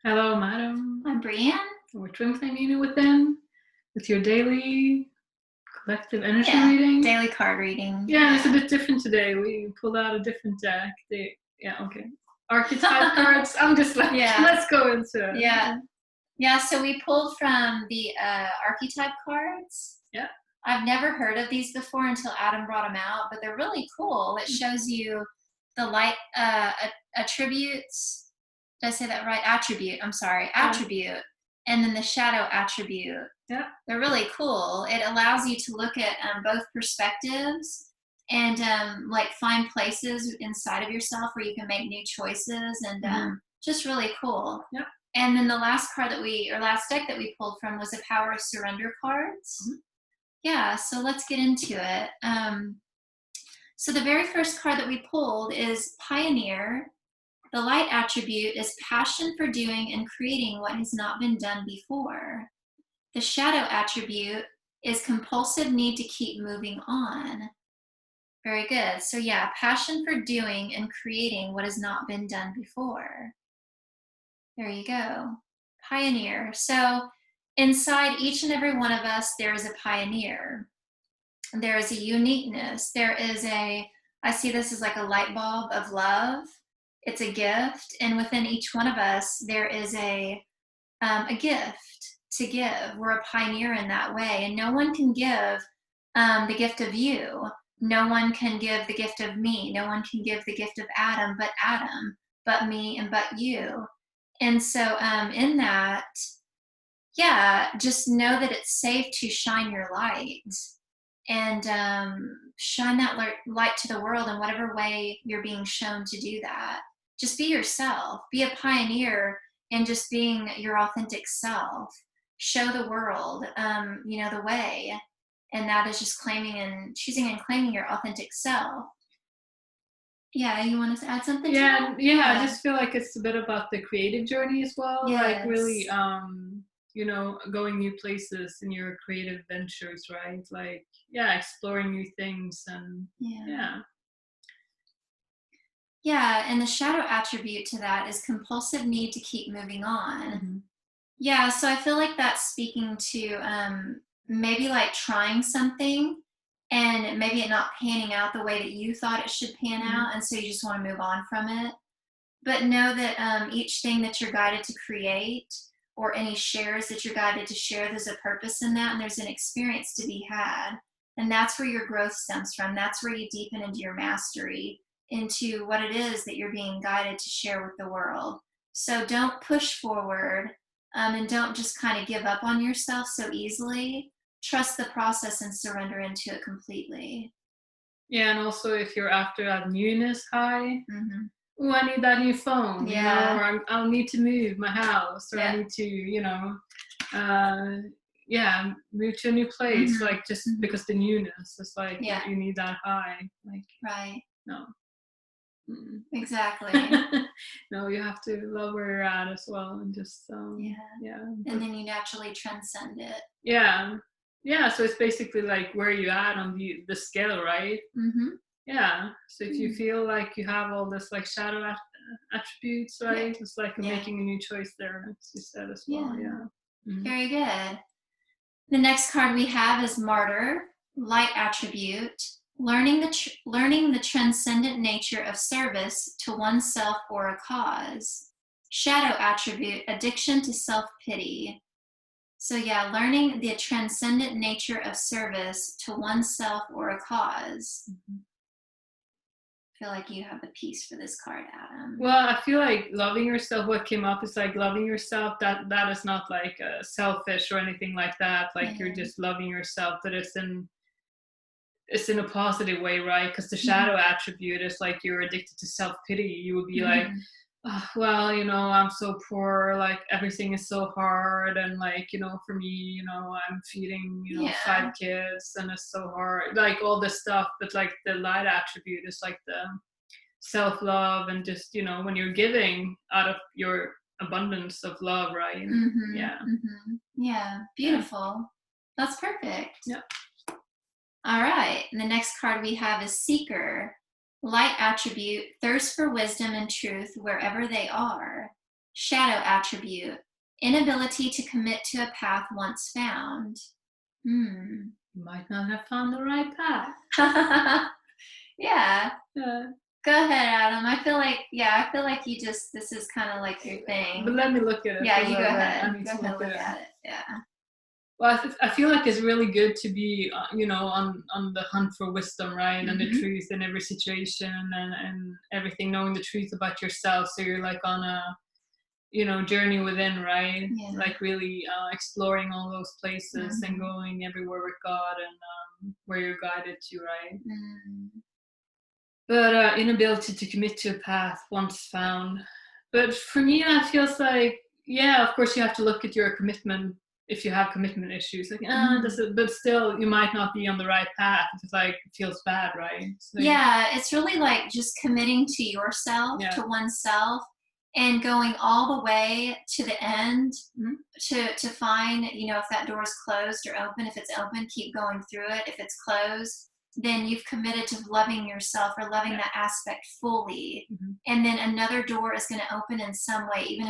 Hello, madam. I'm Brienne. We're twinkling you within with your daily collective energy Yeah, reading. daily card reading. Yeah, it's a bit different today. We pulled out a different deck. Okay. Archetype cards. I'm just like, Yeah. let's go into it. Yeah, so we pulled from the archetype cards. Yeah. I've never heard of these before until Adam brought them out, but they're really cool. It shows you the light attributes. Did I say that right? Attribute. I'm sorry. Attribute. And then the shadow attribute. Yeah. They're really cool. It allows you to look at both perspectives and like find places inside of yourself where you can make new choices and just really cool. Yeah. And then the last last deck that we pulled from was a Power of Surrender cards. Yeah, so let's get into it. So the very first card that we pulled is Pioneer. The light attribute is passion for doing and creating what has not been done before. The shadow attribute is compulsive need to keep moving on. Very good. So yeah, passion for doing and creating what has not been done before. There you go. Pioneer. So inside each and every one of us, there is a pioneer. There is a uniqueness. I see this as like a light bulb of love. It's a gift. And within each one of us, there is a gift to give. We're a pioneer in that way. And no one can give the gift of you. No one can give the gift of me. No one can give the gift of Adam, but me, and but you. And so in that, yeah, just know that it's safe to shine your light and shine that light to the world in whatever way you're being shown to do that. Just be yourself. Be a pioneer in just being your authentic self. Show the world, the way. And that is just choosing and claiming your authentic self. Yeah, you want to add something to that? Yeah, I just feel like it's a bit about the creative journey as well. Yes. Like really, going new places in your creative ventures, right? Like, yeah, exploring new things and yeah. Yeah, and the shadow attribute to that is compulsive need to keep moving on. Yeah, so I feel like that's speaking to maybe like trying something and maybe it not panning out the way that you thought it should pan out, and so you just want to move on from it. But know that each thing that you're guided to create or any shares that you're guided to share, there's a purpose in that and there's an experience to be had. And that's where your growth stems from. That's where you deepen into your mastery, into what it is that you're being guided to share with the world. So don't push forward and don't just kind of give up on yourself so easily. Trust the process and surrender into it completely. Yeah, and also if you're after that newness high, oh, I need that new phone, you know, or I'll need to move my house, or I need to, move to a new place, like just because the newness is like you need that high, like right. No. Exactly. No, you have to love where you're at as well, and just and then you naturally transcend it. Yeah, so it's basically like where you at on the scale, right? Yeah, so if you feel like you have all this like shadow attributes, right? It's like making a new choice there, as you said as well. Very good. The next card we have is Martyr, light attribute, learning the transcendent nature of service to oneself or a cause. Shadow attribute, addiction to self-pity. So yeah, learning the transcendent nature of service to oneself or a cause. I feel like you have the piece for this card, Adam. Well, I feel like loving yourself, what came up is like loving yourself, that is not like selfish or anything like that. Like you're just loving yourself, but it's in a positive way, right? Because the shadow attribute is like you're addicted to self-pity. You would be like, oh, well, I'm so poor, like everything is so hard, and like, for me, I'm feeding 5 kids and it's so hard, like all this stuff. But like the light attribute is like the self-love, and just when you're giving out of your abundance of love, right? Yeah, beautiful. That's perfect. Yep. All right, and the next card we have is Seeker. Light attribute, thirst for wisdom and truth wherever they are. Shadow attribute. Inability to commit to a path once found. You might not have found the right path. Yeah. Yeah. Go ahead, Adam. I feel like you just, this is kind of like your thing. But let me look at it. Yeah, you go ahead. I need Go to ahead, look at it. Yeah. Well, I feel like it's really good to be, on the hunt for wisdom, right? And the truth in every situation and everything, knowing the truth about yourself. So you're like on a, journey within, right? Yeah. Like really exploring all those places and going everywhere with God and where you're guided to, right? But inability to commit to a path once found. But for me, that feels like, yeah, of course you have to look at your commitment if you have commitment issues. Like, but still, you might not be on the right path. It's like, it feels bad, right? So, yeah, it's really like just committing to yourself, to oneself, and going all the way to the end to find, if that door is closed or open. If it's open, keep going through it. If it's closed, then you've committed to loving yourself or loving that aspect fully. And then another door is going to open in some way, even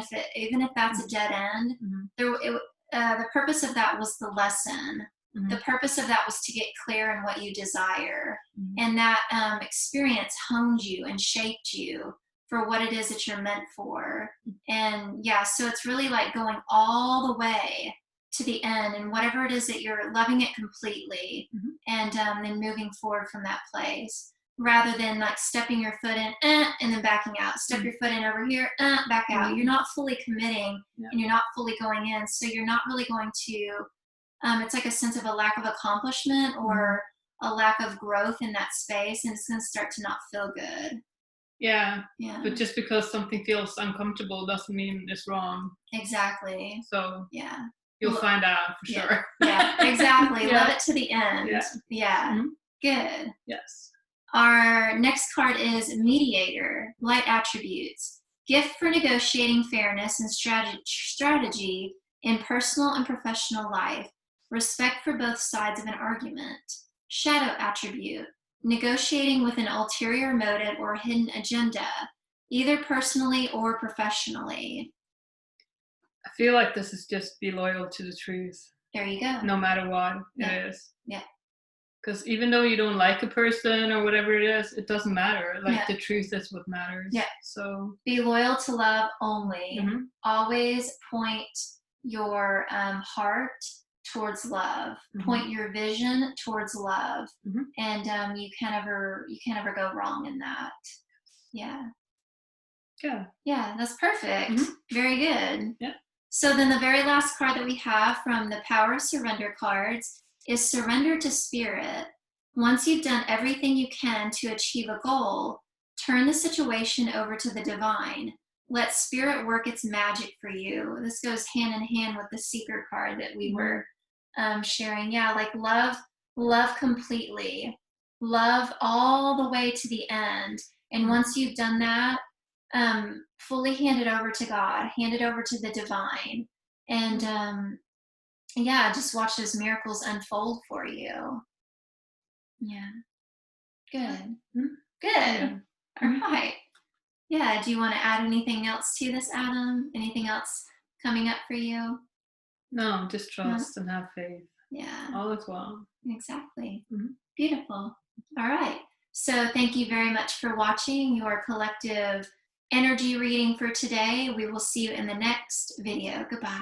if that's a dead end. The purpose of that was the lesson. The purpose of that was to get clear in what you desire. And that experience honed you and shaped you for what it is that you're meant for. And yeah, so it's really like going all the way to the end, and whatever it is that you're loving it completely, and then moving forward from that place, rather than like stepping your foot in and then backing out. Step your foot in over here, back out. You're not fully committing, and you're not fully going in, so you're not really going to, it's like a sense of a lack of accomplishment or a lack of growth in that space, and it's going to start to not feel good. Yeah. But just because something feels uncomfortable doesn't mean it's wrong. Exactly. So yeah, you'll find out for sure. Yeah, exactly. Love it to the end. Yeah. Good. Yes. Our next card is Mediator. Light attributes. Gift for negotiating fairness and strategy in personal and professional life. Respect for both sides of an argument. Shadow attribute. Negotiating with an ulterior motive or hidden agenda, either personally or professionally. I feel like this is just be loyal to the truth. There you go. No matter what it is. Yeah. Because even though you don't like a person or whatever it is, it doesn't matter. Like the truth is what matters. Yeah. So be loyal to love only. Always point your heart towards love. Point your vision towards love, and you can't ever go wrong in that. Yeah. Yeah. Yeah, that's perfect. Very good. Yeah. So then the very last card that we have from the Power of Surrender cards is Surrender to Spirit. Once you've done everything you can to achieve a goal, turn the situation over to the divine. Let Spirit work its magic for you. This goes hand in hand with the Seeker card that we were sharing. Yeah, like love completely. Love all the way to the end. And once you've done that, fully hand it over to God, hand it over to the divine, and just watch those miracles unfold for you. Yeah. Good. Good. All right. Yeah. Do you want to add anything else to this, Adam? Anything else coming up for you? No, just trust and have faith. Yeah. All is well. Exactly. Beautiful. All right. So thank you very much for watching your collective energy reading for today. We will see you in the next video. Goodbye.